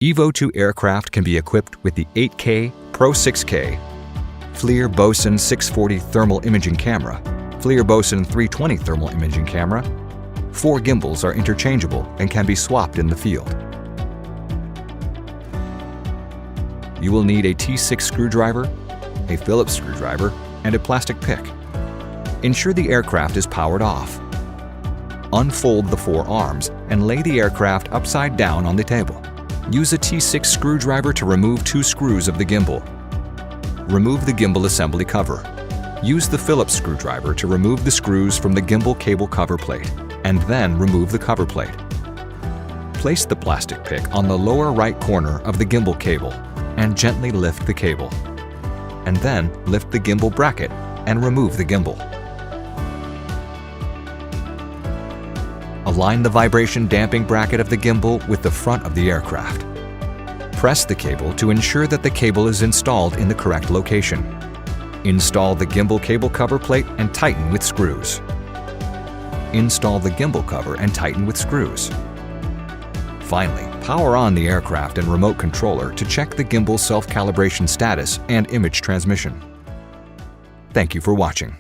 EVO II aircraft can be equipped with the 8K, Pro 6K, FLIR Boson 640 thermal imaging camera, FLIR Boson 320 thermal imaging camera. 4 gimbals are interchangeable and can be swapped in the field. You will need a T6 screwdriver, a Phillips screwdriver, and a plastic pick. Ensure the aircraft is powered off. Unfold the 4 arms and lay the aircraft upside down on the table. Use a T6 screwdriver to remove 2 screws of the gimbal. Remove the gimbal assembly cover. Use the Phillips screwdriver to remove the screws from the gimbal cable cover plate, and then remove the cover plate. Place the plastic pick on the lower right corner of the gimbal cable and gently lift the cable. And then lift the gimbal bracket and remove the gimbal. Align the vibration damping bracket of the gimbal with the front of the aircraft. Press the cable to ensure that the cable is installed in the correct location. Install the gimbal cable cover plate and tighten with screws. Install the gimbal cover and tighten with screws. Finally, power on the aircraft and remote controller to check the gimbal self-calibration status and image transmission. Thank you for watching.